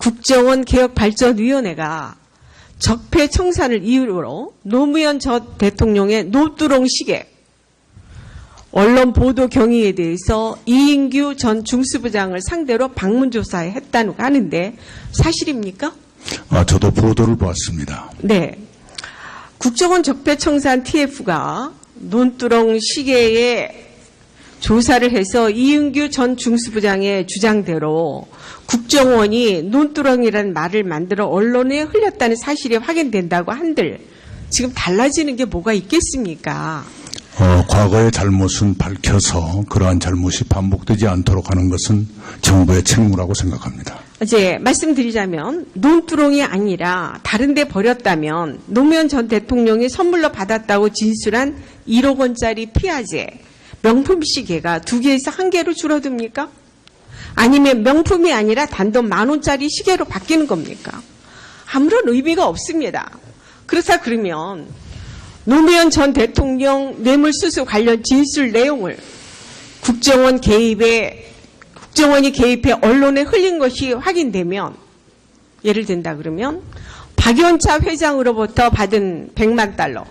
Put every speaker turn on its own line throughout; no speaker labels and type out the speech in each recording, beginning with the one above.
국정원 개혁발전위원회가 적폐청산을 이유로 노무현 전 대통령의 노뚜렁 시계 언론 보도 경위에 대해서 이인규 전 중수부장을 상대로 방문조사에 했다고 하는데 사실입니까?
저도 보도를 보았습니다.
네. 국정원 적폐청산 TF가 논두렁 시계에 조사를 해서 이인규 전 중수부장의 주장대로 국정원이 논두렁이라는 말을 만들어 언론에 흘렸다는 사실이 확인된다고 한들 지금 달라지는 게 뭐가 있겠습니까?
과거의 잘못은 밝혀서 그러한 잘못이 반복되지 않도록 하는 것은 정부의 책무라고 생각합니다.
이제 말씀드리자면 논두렁이 아니라 다른 데 버렸다면 노무현 전 대통령이 선물로 받았다고 진술한 1억 원짜리 피아제 명품 시계가 2개에서 1개로 줄어듭니까? 아니면 명품이 아니라 단돈 10,000원짜리 시계로 바뀌는 겁니까? 아무런 의미가 없습니다. 그렇다 그러면 노무현 전 대통령 뇌물수수 관련 진술 내용을 국정원이 개입해 언론에 흘린 것이 확인되면 예를 든다 그러면 박연차 회장으로부터 받은 100만 달러,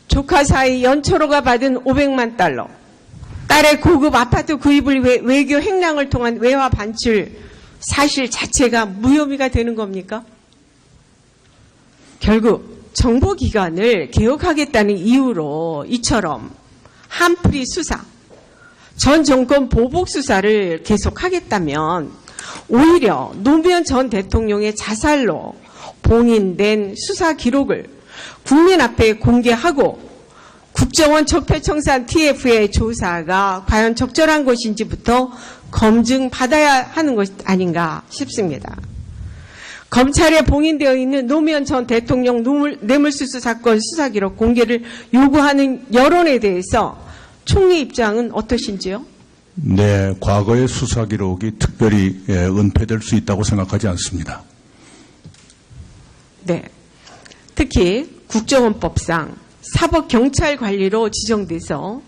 조카 사이 연철호가 받은 500만 달러, 딸의 고급 아파트 구입을 외교 행랑을 통한 외화 반출 사실 자체가 무혐의가 되는 겁니까? 결국 정보기관을 개혁하겠다는 이유로 이처럼 한풀이 수사, 전 정권 보복 수사를 계속하겠다면 오히려 노무현 전 대통령의 자살로 봉인된 수사 기록을 국민 앞에 공개하고 국정원 적폐청산 TF의 조사가 과연 적절한 것인지부터 검증받아야 하는 것 아닌가 싶습니다. 검찰에 봉인되어 있는 노무현 전 대통령 뇌물수수 사건 수사기록 공개를 요구하는 여론에 대해서 총리 입장은 어떠신지요?
네, 과거의 수사기록이 특별히 은폐될 수 있다고 생각하지 않습니다.
네, 특히 국정원법상 사법경찰관리로 지정돼서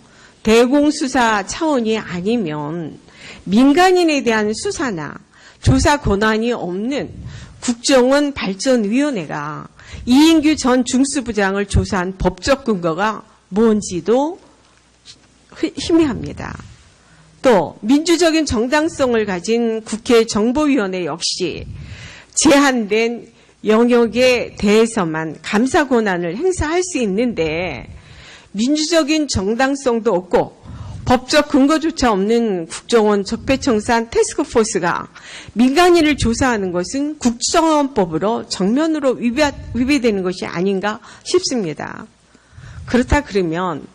대공수사 차원이 아니면 민간인에 대한 수사나 조사 권한이 없는 국정원 발전위원회가 이인규 전 중수부장을 조사한 법적 근거가 뭔지도 희미합니다. 또 민주적인 정당성을 가진 국회 정보위원회 역시 제한된 영역에 대해서만 감사 권한을 행사할 수 있는데 민주적인 정당성도 없고 법적 근거조차 없는 국정원 적폐청산 태스크포스가 민간인을 조사하는 것은 국정원법으로 정면으로 위배되는 것이 아닌가 싶습니다. 그렇다 그러면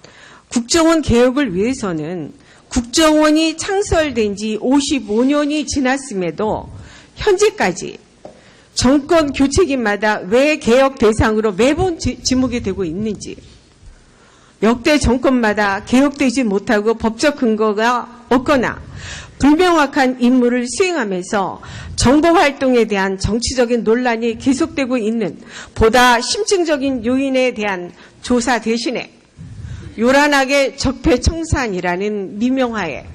국정원 개혁을 위해서는 국정원이 창설된 지 55년이 지났음에도 현재까지 정권 교체기마다 왜 개혁 대상으로 매번 지목이 되고 있는지, 역대 정권마다 개혁되지 못하고 법적 근거가 없거나 불명확한 임무를 수행하면서 정보활동에 대한 정치적인 논란이 계속되고 있는 보다 심층적인 요인에 대한 조사 대신에 요란하게 적폐청산이라는 미명하에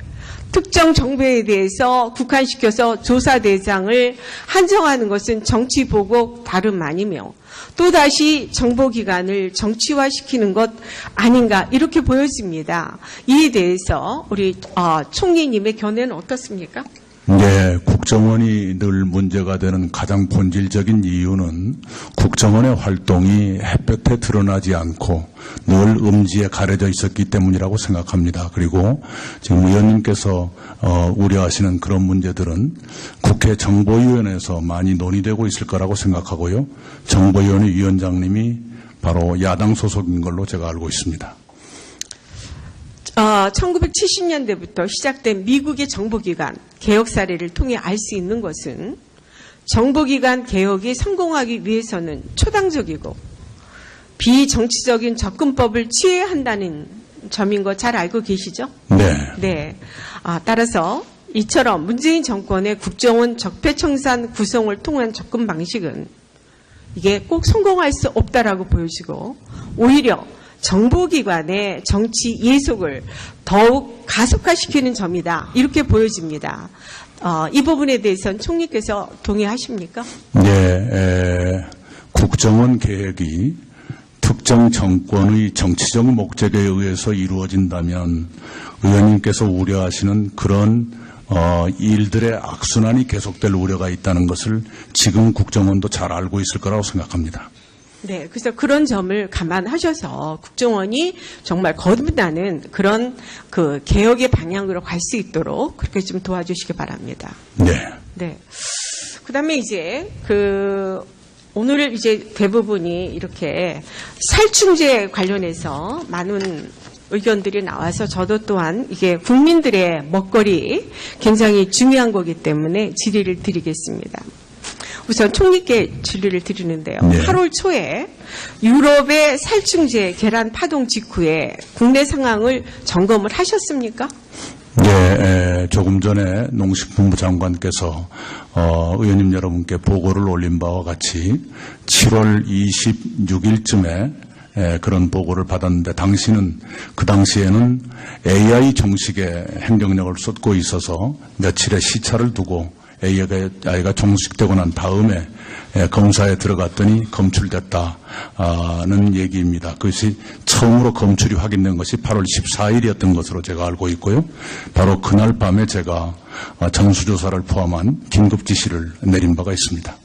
특정 정보에 대해서 국한시켜서 조사 대상을 한정하는 것은 정치 보복 다름 아니며 또다시 정보기관을 정치화시키는 것 아닌가 이렇게 보여집니다. 이에 대해서 우리 총리님의 견해는 어떻습니까?
네, 국정원이 늘 문제가 되는 가장 본질적인 이유는 국정원의 활동이 햇볕에 드러나지 않고 늘 음지에 가려져 있었기 때문이라고 생각합니다. 그리고 지금 의원님께서 우려하시는 그런 문제들은 국회 정보위원회에서 많이 논의되고 있을 거라고 생각하고요. 정보위원회 위원장님이 바로 야당 소속인 걸로 제가 알고 있습니다.
1970년대부터 시작된 미국의 정보기관 개혁 사례를 통해 알 수 있는 것은 정보기관 개혁이 성공하기 위해서는 초당적이고 비정치적인 접근법을 취해야 한다는 점인 거 잘 알고 계시죠?
네.
네. 따라서 이처럼 문재인 정권의 국정원 적폐청산 구성을 통한 접근 방식은 이게 꼭 성공할 수 없다라고 보여지고 오히려 정보기관의 정치 예속을 더욱 가속화시키는 점이다. 이렇게 보여집니다. 이 부분에 대해서는 총리께서 동의하십니까?
네, 국정원 개혁이 특정 정권의 정치적 목적에 의해서 이루어진다면 의원님께서 우려하시는 그런 일들의 악순환이 계속될 우려가 있다는 것을 지금 국정원도 잘 알고 있을 거라고 생각합니다.
네, 그래서 그런 점을 감안하셔서 국정원이 정말 거듭나는 그런 그 개혁의 방향으로 갈 수 있도록 그렇게 좀 도와주시기 바랍니다.
네.
네. 그다음에 이제 오늘 이제 대부분이 이렇게 살충제 관련해서 많은 의견들이 나와서 저도 또한 이게 국민들의 먹거리 굉장히 중요한 거기 때문에 질의를 드리겠습니다. 우선 총리께 질의를 드리는데요.
네.
8월 초에 유럽의 살충제 계란 파동 직후에 국내 상황을 점검을 하셨습니까?
네, 조금 전에 농식품부 장관께서 의원님 여러분께 보고를 올린 바와 같이 7월 26일쯤에 그런 보고를 받았는데 그 당시에는 AI 정식의 행정력을 쏟고 있어서 며칠의 시차를 두고 AI가 종식되고 난 다음에 검사에 들어갔더니 검출됐다는 얘기입니다. 그것이 처음으로 검출이 확인된 것이 8월 14일이었던 것으로 제가 알고 있고요. 바로 그날 밤에 제가 전수조사를 포함한 긴급 지시를 내린 바가 있습니다.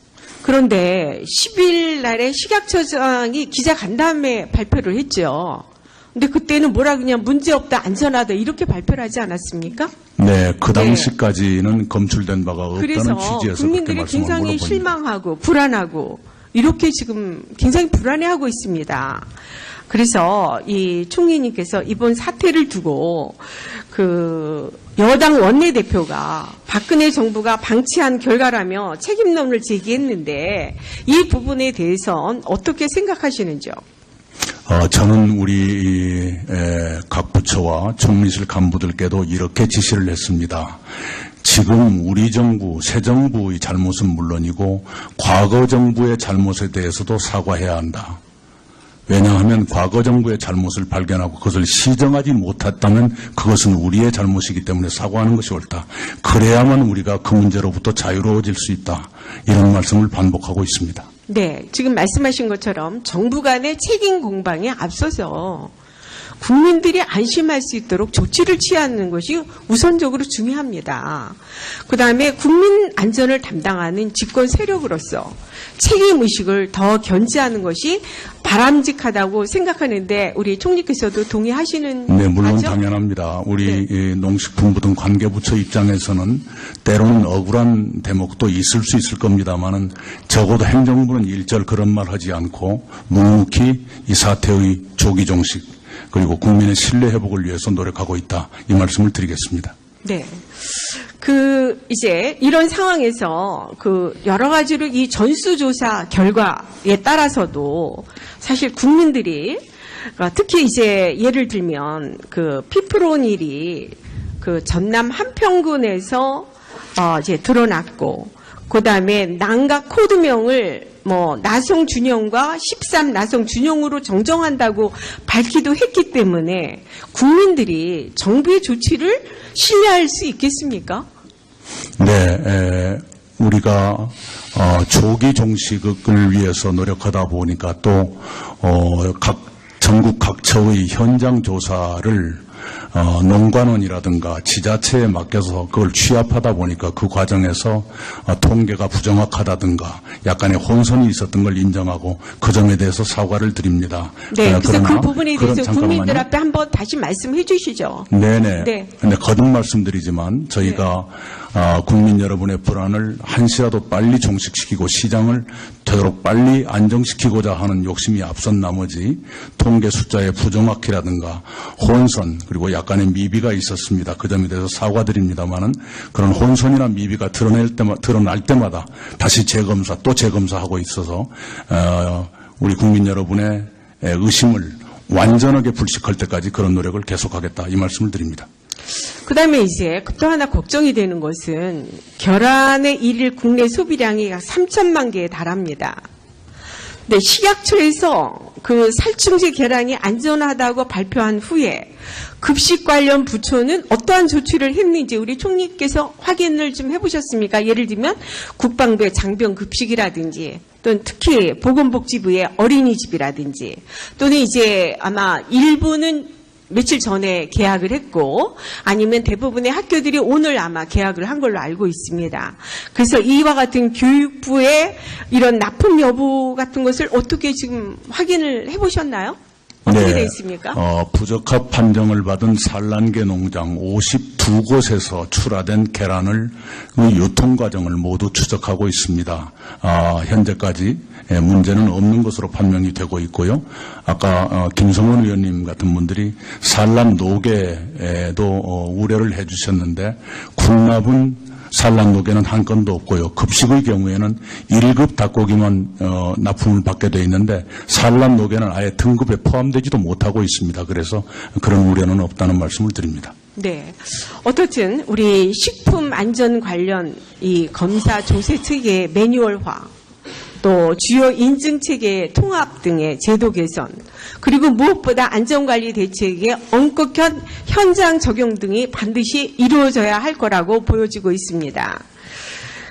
그런데 10일 날에 식약처장이 기자간담회 발표를 했죠. 근데 그때는 뭐라 그냥 문제없다, 안전하다 이렇게 발표를 하지 않았습니까?
네, 그 당시까지는 검출된 바가 없다는
그래서
취지에서 그렇게
국민들이
말씀을
굉장히
물어봅니다.
실망하고 불안하고 이렇게 지금 굉장히 불안해하고 있습니다. 그래서 이 총리님께서 이번 사태를 두고 여당 원내대표가 박근혜 정부가 방치한 결과라며 책임론을 제기했는데 이 부분에 대해서는 어떻게 생각하시는지요?
저는 우리 각 부처와 총리실 간부들께도 이렇게 지시를 했습니다. 지금 우리 정부, 새 정부의 잘못은 물론이고 과거 정부의 잘못에 대해서도 사과해야 한다. 왜냐하면 과거 정부의 잘못을 발견하고 그것을 시정하지 못했다면 그것은 우리의 잘못이기 때문에 사과하는 것이 옳다. 그래야만 우리가 그 문제로부터 자유로워질 수 있다. 이런 말씀을 반복하고 있습니다.
네, 지금 말씀하신 것처럼 정부 간의 책임 공방에 앞서서 국민들이 안심할 수 있도록 조치를 취하는 것이 우선적으로 중요합니다. 그다음에 국민 안전을 담당하는 집권 세력으로서 책임의식을 더 견지하는 것이 바람직하다고 생각하는데 우리 총리께서도 동의하시는
네, 물론
거죠?
당연합니다. 우리 농식품부 등 관계부처 입장에서는 때로는 억울한 대목도 있을 수 있을 겁니다만은 적어도 행정부는 일절 그런 말 하지 않고 묵묵히 이 사태의 조기 종식 그리고 국민의 신뢰 회복을 위해서 노력하고 있다. 이 말씀을 드리겠습니다.
네. 이제 이런 상황에서 여러 가지로 이 전수조사 결과에 따라서도 사실 국민들이 특히 이제 예를 들면 피프로닐이 전남 한평군에서 이제 드러났고 그다음에 난각 코드명을 나성준형과 13 나성준형으로 정정한다고 밝히도 했기 때문에 국민들이 정부의 조치를 신뢰할 수 있겠습니까?
네, 우리가 조기 종식을 위해서 노력하다 보니까 또 전국 각처의 현장 조사를 농관원이라든가 지자체에 맡겨서 그걸 취합하다 보니까 그 과정에서 통계가 부정확하다든가 약간의 혼선이 있었던 걸 인정하고 그 점에 대해서 사과를 드립니다.
네, 그래서 그 부분에 대해서
잠깐만요.
국민들 앞에 한번 다시 말씀해 주시죠.
네네.
네.
근데 거듭 말씀드리지만 저희가 국민 여러분의 불안을 한시라도 빨리 종식시키고 시장을 되도록 빨리 안정시키고자 하는 욕심이 앞선 나머지 통계 숫자의 부정확히라든가 혼선 그리고 약간의 미비가 있었습니다. 그 점에 대해서 사과드립니다만은 그런 혼선이나 미비가 드러날 때마다 다시 재검사 또 재검사하고 있어서 우리 국민 여러분의 의심을 완전하게 불식할 때까지 그런 노력을 계속하겠다 이 말씀을 드립니다.
그다음에 이제 또 하나 걱정이 되는 것은 계란의 일일 국내 소비량이 3천만 개에 달합니다. 근데 식약처에서 그 살충제 계란이 안전하다고 발표한 후에 급식 관련 부처는 어떠한 조치를 했는지 우리 총리께서 확인을 좀 해보셨습니까? 예를 들면 국방부의 장병 급식이라든지 또는 특히 보건복지부의 어린이집이라든지 또는 이제 아마 일부는 며칠 전에 계약을 했고 아니면 대부분의 학교들이 오늘 아마 계약을 한 걸로 알고 있습니다. 그래서 이와 같은 교육부의 이런 납품 여부 같은 것을 어떻게 지금 확인을 해보셨나요? 어떻게 되어 있습니까?
부적합 판정을 받은 산란계 농장 52곳에서 출하된 계란을 그 유통 과정을 모두 추적하고 있습니다. 현재까지 문제는 없는 것으로 판명이 되고 있고요. 아까 김성원 의원님 같은 분들이 산란 노계에도 우려를 해주셨는데 국납은 산란 노계는 한 건도 없고요. 급식의 경우에는 1급 닭고기만 납품을 받게 돼 있는데 산란 노계는 아예 등급에 포함되지도 못하고 있습니다. 그래서 그런 우려는 없다는 말씀을 드립니다.
네. 어떻든 우리 식품 안전 관련 이 검사 조세 체계 매뉴얼화 또 주요 인증 체계 통합 등의 제도 개선 그리고 무엇보다 안전관리 대책의 엄격한 현장 적용 등이 반드시 이루어져야 할 거라고 보여지고 있습니다.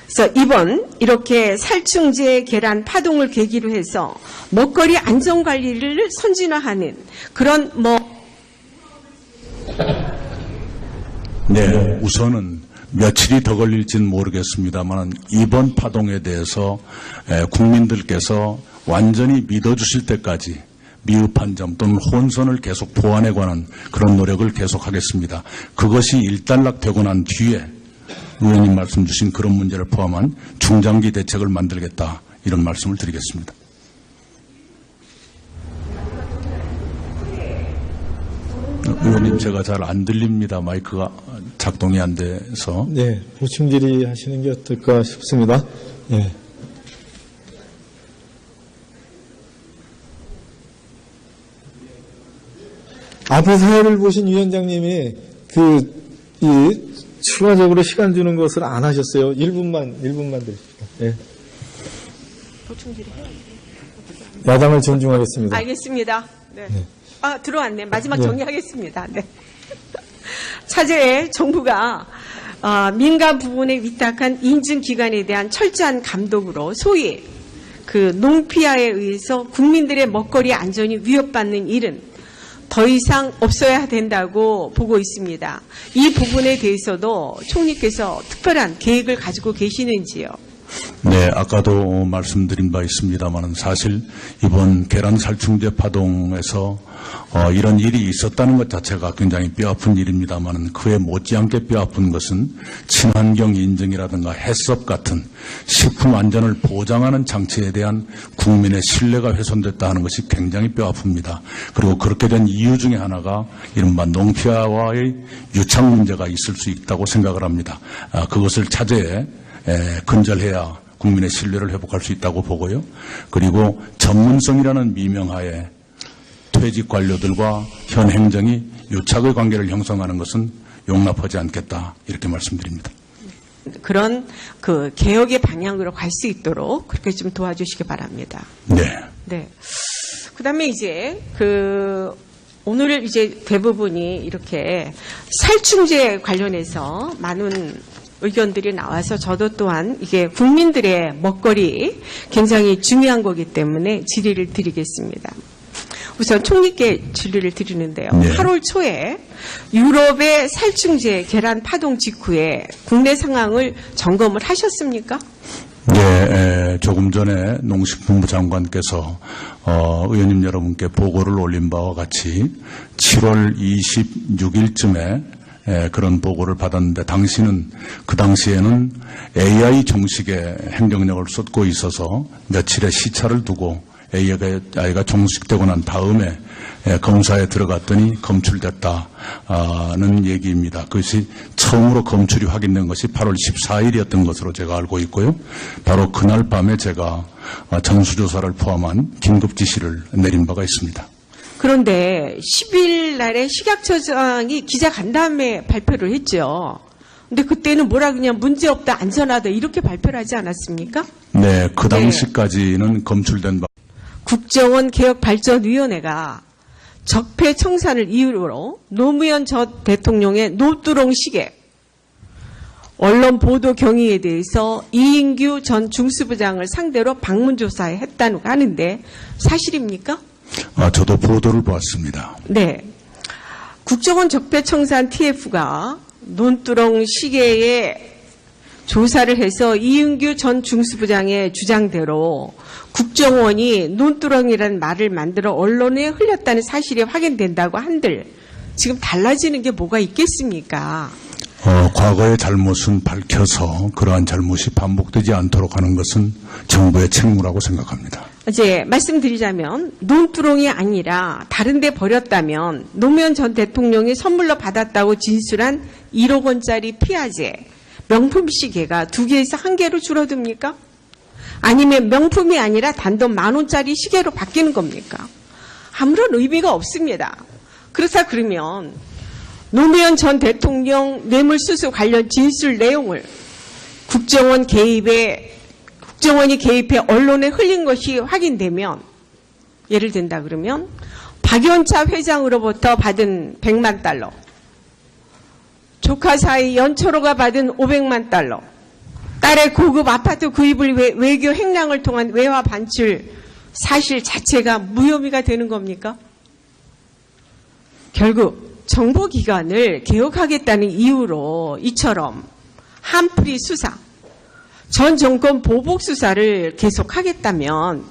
그래서 이번 이렇게 살충제 계란 파동을 계기로 해서 먹거리 안전관리를 선진화하는 그런
네, 우선은 며칠이 더 걸릴지는 모르겠습니다만 이번 파동에 대해서 국민들께서 완전히 믿어주실 때까지 미흡한 점 또는 혼선을 계속 보완해 가는 그런 노력을 계속하겠습니다. 그것이 일단락되고 난 뒤에 의원님 말씀 주신 그런 문제를 포함한 중장기 대책을 만들겠다 이런 말씀을 드리겠습니다. 의원님 제가 잘 안 들립니다. 마이크가 작동이 안 돼서.
네, 보충 질의하시는 게 어떨까 싶습니다. 네. 앞에 사회를 보신 위원장님이 추가적으로 시간 주는 것을 안 하셨어요. 1분만 드립시다. 네.
보충 질의
야당을 존중하겠습니다.
알겠습니다. 네.
네.
들어왔네. 마지막
네.
정리하겠습니다. 네. 차제에 정부가 민간 부분에 위탁한 인증기관에 대한 철저한 감독으로 소위 그 농피아에 의해서 국민들의 먹거리 안전이 위협받는 일은 더 이상 없어야 된다고 보고 있습니다. 이 부분에 대해서도 총리께서 특별한 계획을 가지고 계시는지요?
네, 아까도 말씀드린 바 있습니다만 사실 이번 계란 살충제 파동에서 이런 일이 있었다는 것 자체가 굉장히 뼈아픈 일입니다만 그에 못지않게 뼈아픈 것은 친환경 인증이라든가 해썹 같은 식품 안전을 보장하는 장치에 대한 국민의 신뢰가 훼손됐다 하는 것이 굉장히 뼈아픕니다. 그리고 그렇게 된 이유 중에 하나가 이른바 농피아와의 유착 문제가 있을 수 있다고 생각을 합니다. 그것을 차제에 근절해야 국민의 신뢰를 회복할 수 있다고 보고요. 그리고 전문성이라는 미명하에 퇴직 관료들과 현 행정이 유착의 관계를 형성하는 것은 용납하지 않겠다 이렇게 말씀드립니다.
그런 그 개혁의 방향으로 갈 수 있도록 그렇게 좀 도와주시기 바랍니다.
네.
네. 그다음에 이제 오늘 이제 대부분이 이렇게 살충제 관련해서 많은 의견들이 나와서 저도 또한 이게 국민들의 먹거리 굉장히 중요한 거기 때문에 질의를 드리겠습니다. 우선 총리께 질의를 드리는데요.
네.
8월 초에 유럽의 살충제 계란 파동 직후에 국내 상황을 점검을 하셨습니까?
네, 조금 전에 농식품부 장관께서 의원님 여러분께 보고를 올린 바와 같이 7월 26일쯤에 그런 보고를 받았는데 그 당시에는 AI 정식의 행정력을 쏟고 있어서 며칠의 시차를 두고 AI가 종식되고 난 다음에 검사에 들어갔더니 검출됐다는 얘기입니다. 그것이 처음으로 검출이 확인된 것이 8월 14일이었던 것으로 제가 알고 있고요. 바로 그날 밤에 제가 전수조사를 포함한 긴급 지시를 내린 바가 있습니다.
그런데 10일 날에 식약처장이 기자간담회 발표를 했죠. 근데 그때는 뭐라 그냥 문제없다, 안전하다 이렇게 발표를 하지 않았습니까?
네, 그 당시까지는 검출된 바.
국정원 개혁발전위원회가 적폐청산을 이유로 노무현 전 대통령의 노뚜렁 시계 언론 보도 경위에 대해서 이인규 전 중수부장을 상대로 방문조사에 했다고 하는데 사실입니까?
저도 보도를 봤습니다.
네. 국정원 적폐청산 TF가 논두렁 시계에 조사를 해서 이인규 전 중수부장의 주장대로 국정원이 논두렁이라는 말을 만들어 언론에 흘렸다는 사실이 확인된다고 한들 지금 달라지는 게 뭐가 있겠습니까?
과거의 잘못은 밝혀서 그러한 잘못이 반복되지 않도록 하는 것은 정부의 책무라고 생각합니다.
이제 말씀드리자면 논두렁이 아니라 다른 데 버렸다면 노무현 전 대통령이 선물로 받았다고 진술한 1억 원짜리 피아제 명품 시계가 2개에서 1개로 줄어듭니까? 아니면 명품이 아니라 단돈 10,000원짜리 시계로 바뀌는 겁니까? 아무런 의미가 없습니다. 그렇다 그러면 노무현 전 대통령 뇌물수수 관련 진술 내용을 국정원이 개입해 언론에 흘린 것이 확인되면 예를 든다 그러면 박연차 회장으로부터 받은 100만 달러, 조카 사이 연철호가 받은 500만 달러, 딸의 고급 아파트 구입을 외교 행랑을 통한 외화 반출 사실 자체가 무혐의가 되는 겁니까? 결국 정보기관을 개혁하겠다는 이유로 이처럼 한풀이 수사, 전 정권 보복 수사를 계속하겠다면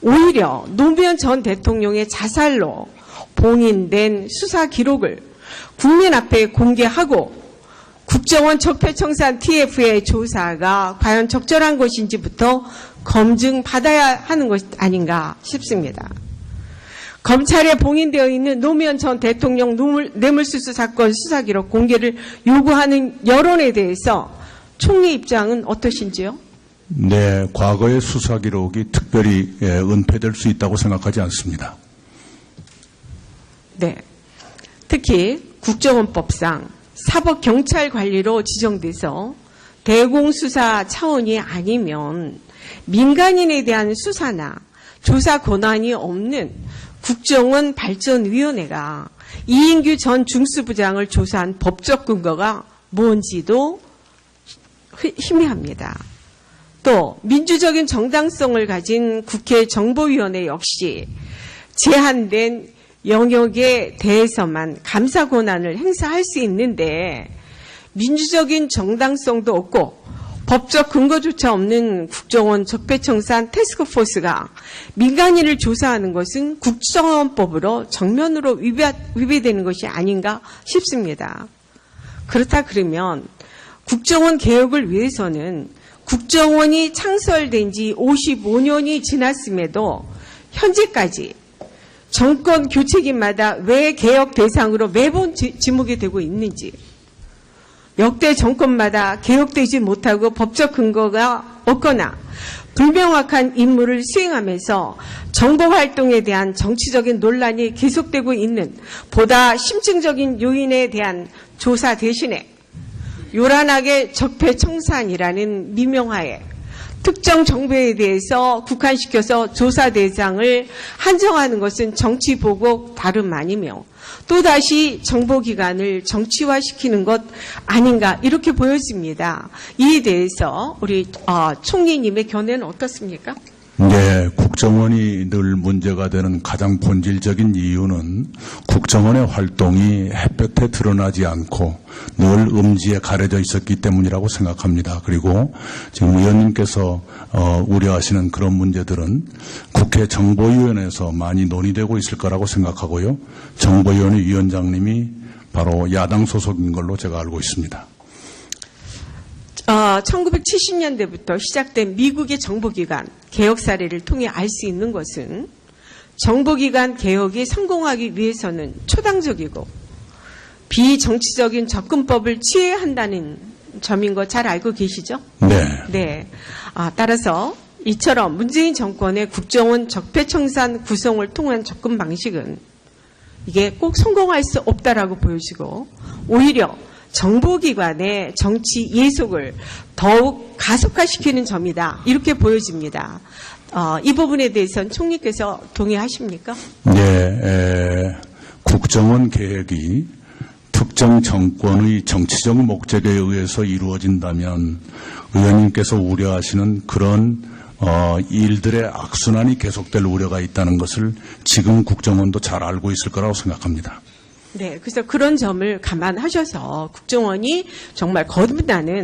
오히려 노무현 전 대통령의 자살로 봉인된 수사 기록을 국민 앞에 공개하고 국정원 적폐청산 TF의 조사가 과연 적절한 것인지부터 검증받아야 하는 것 아닌가 싶습니다. 검찰에 봉인되어 있는 노무현 전 대통령 뇌물수수 사건 수사 기록 공개를 요구하는 여론에 대해서 총리 입장은 어떠신지요?
네, 과거의 수사 기록이 특별히 은폐될 수 있다고 생각하지 않습니다.
네. 특히 국정원법상 사법경찰관리로 지정돼서 대공수사 차원이 아니면 민간인에 대한 수사나 조사 권한이 없는 국정원 발전위원회가 이인규 전 중수부장을 조사한 법적 근거가 뭔지도 희미합니다. 또 민주적인 정당성을 가진 국회 정보위원회 역시 제한된 영역에 대해서만 감사 권한을 행사할 수 있는데 민주적인 정당성도 없고 법적 근거조차 없는 국정원 적폐청산 태스크포스가 민간인을 조사하는 것은 국정원법으로 정면으로 위배되는 것이 아닌가 싶습니다. 그렇다 그러면 국정원 개혁을 위해서는 국정원이 창설된 지 55년이 지났음에도 현재까지 정권 교체기마다 왜 개혁 대상으로 매번 지목이 되고 있는지, 역대 정권마다 개혁되지 못하고 법적 근거가 없거나 불명확한 임무를 수행하면서 정보활동에 대한 정치적인 논란이 계속되고 있는 보다 심층적인 요인에 대한 조사 대신에 요란하게 적폐청산이라는 미명하에 특정 정보에 대해서 국한시켜서 조사 대상을 한정하는 것은 정치 보복 다름 아니며 또다시 정보기관을 정치화시키는 것 아닌가 이렇게 보여집니다. 이에 대해서 우리 총리님의 견해는 어떻습니까?
네, 국정원이 늘 문제가 되는 가장 본질적인 이유는 국정원의 활동이 햇볕에 드러나지 않고 늘 음지에 가려져 있었기 때문이라고 생각합니다. 그리고 지금 의원님께서 우려하시는 그런 문제들은 국회 정보위원회에서 많이 논의되고 있을 거라고 생각하고요. 정보위원회 위원장님이 바로 야당 소속인 걸로 제가 알고 있습니다.
1970년대부터 시작된 미국의 정보기관 개혁 사례를 통해 알 수 있는 것은 정보기관 개혁이 성공하기 위해서는 초당적이고 비정치적인 접근법을 취해야 한다는 점인 거 잘 알고 계시죠?
네.
네. 따라서 이처럼 문재인 정권의 국정원 적폐청산 구성을 통한 접근 방식은 이게 꼭 성공할 수 없다라고 보여지고 오히려 정보기관의 정치 예속을 더욱 가속화시키는 점이다. 이렇게 보여집니다. 이 부분에 대해서는 총리께서 동의하십니까?
네, 국정원 계획이 특정 정권의 정치적 목적에 의해서 이루어진다면 의원님께서 우려하시는 그런 일들의 악순환이 계속될 우려가 있다는 것을 지금 국정원도 잘 알고 있을 거라고 생각합니다.
네, 그래서 그런 점을 감안하셔서 국정원이 정말 거듭나는